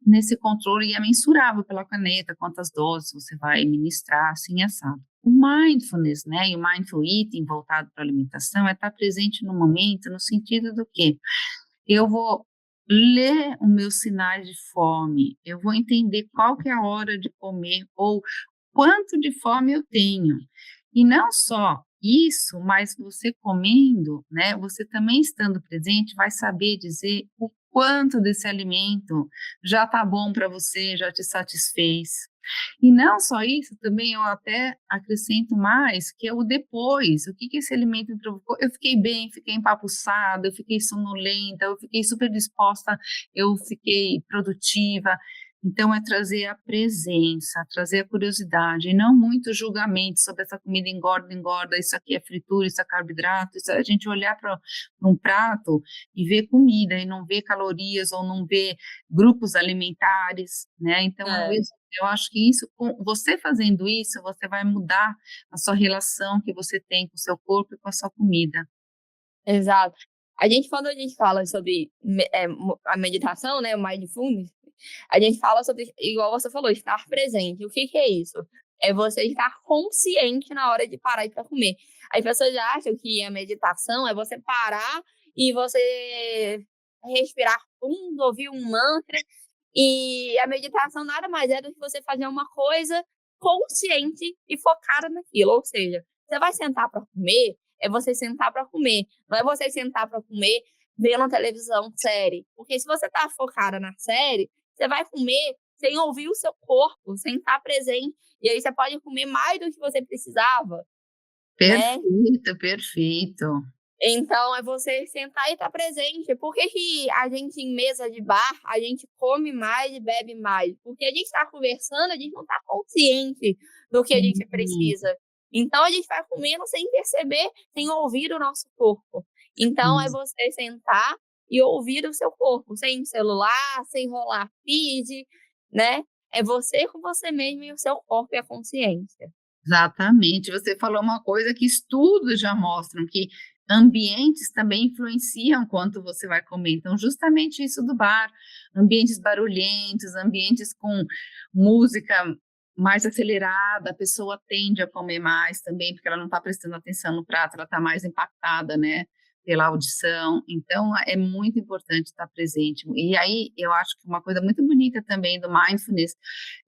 nesse controle e é mensurável pela caneta, quantas doses você vai ministrar, assim, assado. O mindfulness, né, e o mindful eating voltado para a alimentação é estar presente no momento, no sentido do quê? Eu vou ler os meus sinais de fome, eu vou entender qual que é a hora de comer ou quanto de fome eu tenho. E não só isso, mas você comendo, né, você também estando presente, vai saber dizer o quanto desse alimento já está bom para você, já te satisfez. E não só isso, também eu até acrescento mais, que é o depois. O que que esse alimento me provocou? Eu fiquei bem, fiquei empapuçada, eu fiquei sonolenta, eu fiquei super disposta, eu fiquei produtiva. Então, é trazer a presença, trazer a curiosidade, e não muito julgamento sobre essa comida engorda, engorda, isso aqui é fritura, isso é carboidrato, isso é a gente olhar para um prato e ver comida, e não ver calorias, ou não ver grupos alimentares, né? Então, eu acho que isso, com você fazendo isso, você vai mudar a sua relação que você tem com o seu corpo e com a sua comida. Exato. Quando a gente fala sobre a meditação, né, o mindfulness, a gente fala sobre, igual você falou, estar presente. O que que é isso? É você estar consciente na hora de parar para comer. As pessoas acham que a meditação é você parar e você respirar fundo, ouvir um mantra. E a meditação nada mais é do que você fazer uma coisa consciente e focada naquilo. Ou seja, você vai sentar para comer, é você sentar para comer. Não é você sentar para comer vendo televisão, série. Porque se você tá focada na série, você vai comer sem ouvir o seu corpo, sem estar presente. E aí você pode comer mais do que você precisava, né? Perfeito, perfeito. Então, é você sentar e estar presente. Por que que a gente, em mesa de bar, a gente come mais e bebe mais? Porque a gente está conversando, a gente não está consciente do que a gente Sim, precisa. Então, a gente vai comendo sem perceber, sem ouvir o nosso corpo. Então, é isso. você sentar e ouvir o seu corpo, sem celular, sem rolar feed, né? É você com você mesmo e o seu corpo e a consciência. Exatamente. Você falou uma coisa que estudos já mostram que ambientes também influenciam quanto você vai comer. Então, justamente isso do bar, ambientes barulhentos, ambientes com música mais acelerada, a pessoa tende a comer mais também, porque ela não está prestando atenção no prato, ela está mais impactada, né, pela audição. Então, é muito importante estar presente. E aí, eu acho que uma coisa muito bonita também do mindfulness,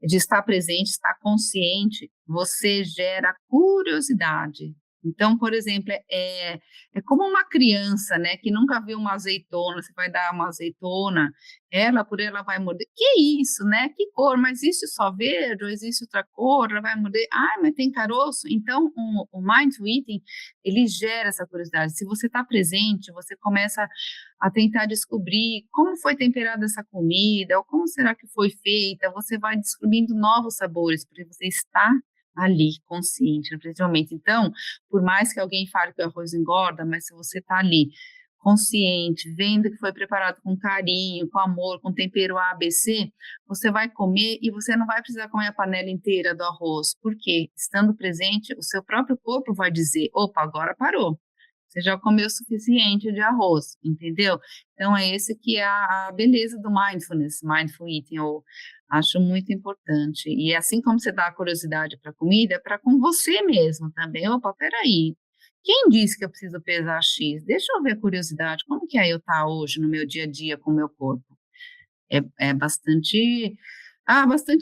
de estar presente, estar consciente, você gera curiosidade. Então, por exemplo, é como uma criança, né, que nunca viu uma azeitona, você vai dar uma azeitona, ela vai morder. Que isso, né? Que cor? Mas existe só verde ou existe outra cor? Ela vai morder. Ah, mas tem caroço? Então, o mindful eating, ele gera essa curiosidade. Se você está presente, você começa a tentar descobrir como foi temperada essa comida, ou como será que foi feita, você vai descobrindo novos sabores, porque você está ali, consciente, no presente momento. Então, por mais que alguém fale que o arroz engorda, mas se você está ali, consciente, vendo que foi preparado com carinho, com amor, com tempero A, B, C, você vai comer e você não vai precisar comer a panela inteira do arroz, porque estando presente, o seu próprio corpo vai dizer, opa, agora parou. Você já comeu o suficiente de arroz, entendeu? Então, é esse que é a beleza do mindfulness, mindful eating, eu acho muito importante. E assim como você dá a curiosidade para a comida, é para com você mesmo também. Opa, peraí, quem disse que eu preciso pesar X? Deixa eu ver a curiosidade, como que é eu estar hoje no meu dia a dia com o meu corpo? É bastante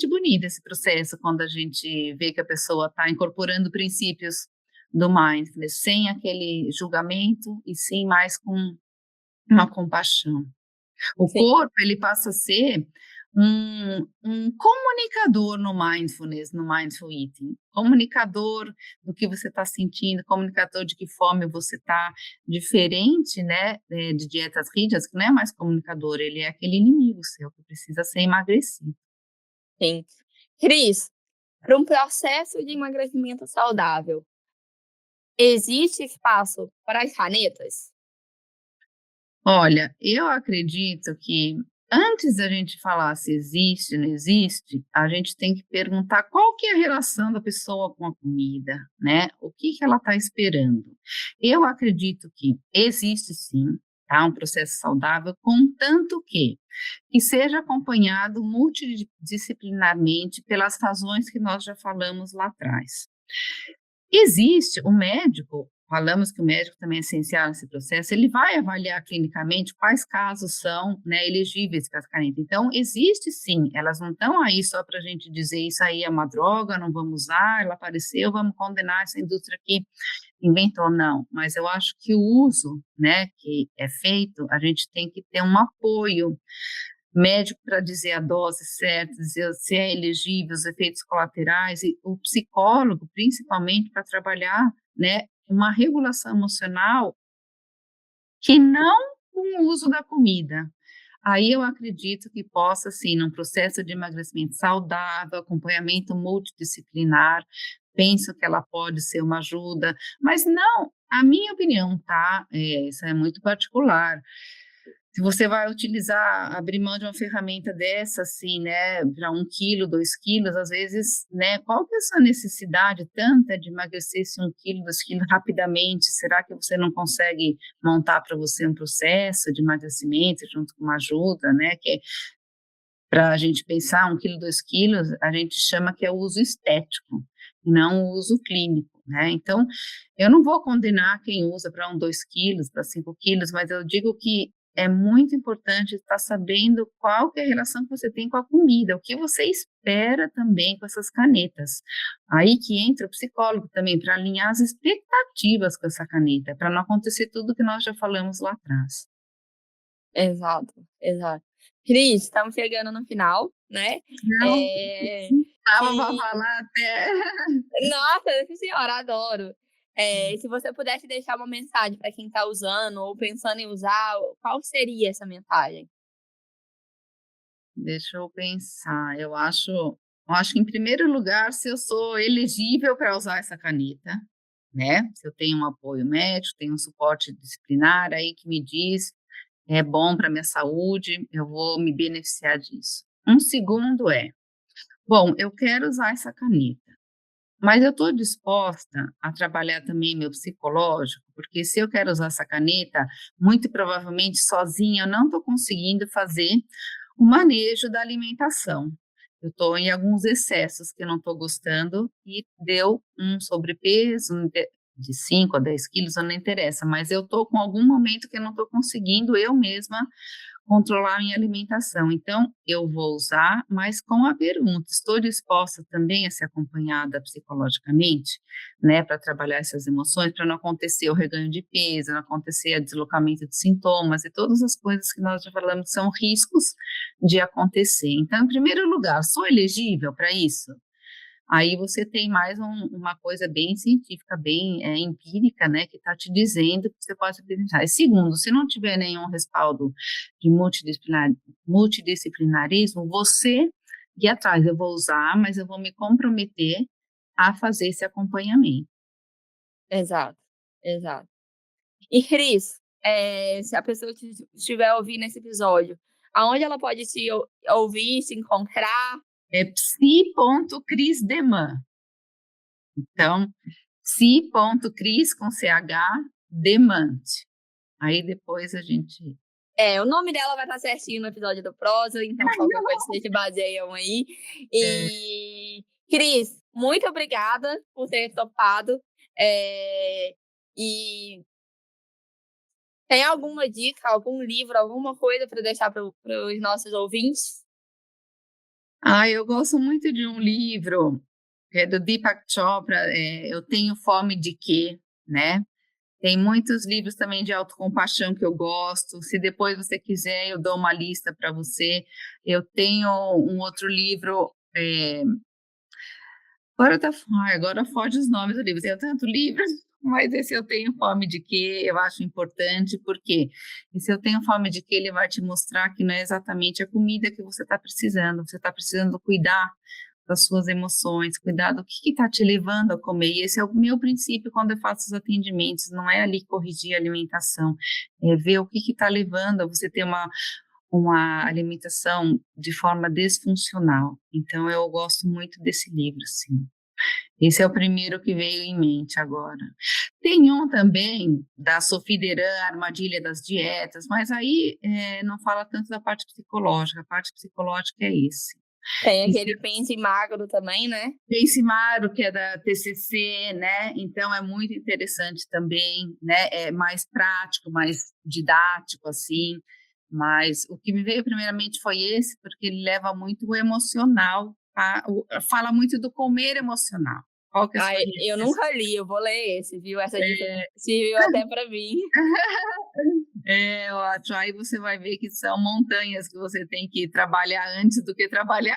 bonito esse processo, quando a gente vê que a pessoa está incorporando princípios do mindfulness, sem aquele julgamento e sim mais com uma compaixão. O Sim. corpo, ele passa a ser um comunicador no mindfulness, no mindful eating. Comunicador do que você está sentindo, comunicador de que fome você está, diferente, né, de dietas rígidas, que não é mais comunicador, ele é aquele inimigo seu que precisa ser emagrecido. Sim. Cris, para um processo de emagrecimento saudável, existe espaço para as canetas? Olha, eu acredito que antes da gente falar se existe ou não existe, a gente tem que perguntar qual que é a relação da pessoa com a comida, né? O que que ela está esperando? Eu acredito que existe sim, tá? Um processo saudável, contanto que seja acompanhado multidisciplinarmente pelas razões que nós já falamos lá atrás. Existe o médico, falamos que o médico também é essencial nesse processo, ele vai avaliar clinicamente quais casos são, né, elegíveis para as canetas. Então, existe sim, elas não estão aí só para a gente dizer isso aí é uma droga, não vamos usar, ela apareceu, vamos condenar essa indústria que inventou, não. Mas eu acho que o uso, né, que é feito, a gente tem que ter um apoio médico para dizer a dose certa, dizer se é elegível, os efeitos colaterais, e o psicólogo, principalmente, para trabalhar, né, uma regulação emocional que não com o uso da comida. Aí eu acredito que possa, sim, num processo de emagrecimento saudável, acompanhamento multidisciplinar, penso que ela pode ser uma ajuda, mas não, a minha opinião, tá? Isso é muito particular. Se você vai utilizar, abrir mão de uma ferramenta dessa, assim, né, para 1 quilo, 2 quilos, às vezes, né, qual que é a sua necessidade tanta de emagrecer esse 1 quilo, 2 quilos rapidamente? Será que você não consegue montar para você um processo de emagrecimento junto com uma ajuda, né, que para a gente pensar 1 quilo, 2 quilos, a gente chama que é o uso estético, e não o uso clínico, né? Então, eu não vou condenar quem usa para 2 quilos, para 5 quilos, mas eu digo que é muito importante estar sabendo qual que é a relação que você tem com a comida, o que você espera também com essas canetas. Aí que entra o psicólogo também, para alinhar as expectativas com essa caneta, para não acontecer tudo que nós já falamos lá atrás. Exato, exato. Cris, estamos chegando no final, né? Não, É, estava para que... falar até. Nossa, senhora, adoro. Se você pudesse deixar uma mensagem para quem está usando ou pensando em usar, qual seria essa mensagem? Deixa eu pensar. Eu acho que, em primeiro lugar, se eu sou elegível para usar essa caneta, né? Se eu tenho um apoio médico, tenho um suporte disciplinar aí que me diz é bom para minha saúde, eu vou me beneficiar disso. Um segundo bom, eu quero usar essa caneta. Mas eu estou disposta a trabalhar também meu psicológico, porque se eu quero usar essa caneta, muito provavelmente sozinha eu não estou conseguindo fazer o manejo da alimentação. Eu estou em alguns excessos que eu não estou gostando e deu um sobrepeso de 5 a 10 quilos, não interessa, mas eu estou com algum momento que eu não estou conseguindo eu mesma controlar a minha alimentação. Então, eu vou usar, mas com a pergunta: estou disposta também a ser acompanhada psicologicamente, né, para trabalhar essas emoções, para não acontecer o reganho de peso, não acontecer o deslocamento de sintomas e todas as coisas que nós já falamos são riscos de acontecer. Então, em primeiro lugar, sou elegível para isso? Aí você tem mais uma coisa bem científica, bem empírica, né, que está te dizendo que você pode apresentar. E segundo, se não tiver nenhum respaldo de multidisciplinarismo, você ir atrás, eu vou usar, mas eu vou me comprometer a fazer esse acompanhamento. Exato, exato. E Cris, se a pessoa estiver ouvindo esse episódio, aonde ela pode te ouvir, se encontrar? É psi.crisdeman. Então, psi.cris com CH, Demant. Aí depois a gente... O nome dela vai estar certinho no episódio do Prosa, então qualquer coisa vocês se baseiam aí. E, Cris, muito obrigada por ter topado. E tem alguma dica, algum livro, alguma coisa para deixar para os nossos ouvintes? Eu gosto muito de um livro, que é do Deepak Chopra, Eu Tenho Fome de Quê, né? Tem muitos livros também de autocompaixão que eu gosto. Se depois você quiser, eu dou uma lista para você. Eu tenho um outro livro. Agora foge os nomes do livro. Eu tenho tanto livro, mas esse Eu Tenho Fome de Quê, eu acho importante, porque esse Eu Tenho Fome de Quê, ele vai te mostrar que não é exatamente a comida que você está precisando cuidar das suas emoções, cuidar do que está te levando a comer. E esse é o meu princípio quando eu faço os atendimentos, não é ali corrigir a alimentação, é ver o que está levando a você ter uma alimentação de forma disfuncional. Então, eu gosto muito desse livro, sim. Esse é o primeiro que veio em mente agora. Tem um também da Sophie Deran, Armadilha das Dietas, mas aí não fala tanto da parte psicológica. A parte psicológica é esse. Tem aquele Pense Magro também, né? Pense Magro, que é da TCC, né? Então é muito interessante também, né? É mais prático, mais didático, assim. Mas o que me veio primeiramente foi esse, porque ele leva muito o emocional, fala muito do comer emocional. Qual que é a sua eu nunca li, eu vou ler esse, viu? Essa dica serviu até para mim. Ótimo. Aí você vai ver que são montanhas que você tem que trabalhar antes do que trabalhar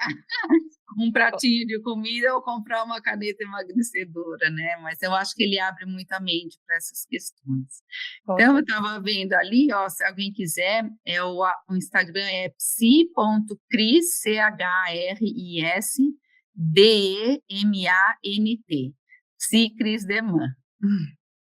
um pratinho de comida ou comprar uma caneta emagrecedora, né? Mas eu acho que ele abre muita mente para essas questões. Então, eu estava vendo ali, ó, se alguém quiser, o Instagram é psi.cris, CHRISDEMANT. Psi Cris Deman.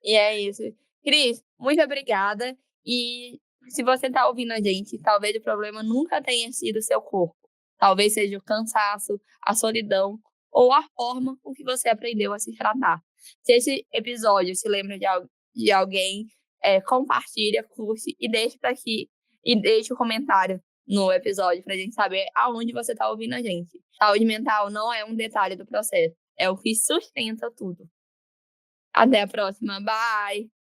E é isso. Cris, muito obrigada. E se você está ouvindo a gente, talvez o problema nunca tenha sido o seu corpo. Talvez seja o cansaço, a solidão ou a forma com que você aprendeu a se tratar. Se esse episódio se lembra de alguém, compartilha, curte e deixe para aqui e deixe o comentário no episódio para a gente saber aonde você está ouvindo a gente. Saúde mental não é um detalhe do processo, é o que sustenta tudo. Até a próxima. Bye!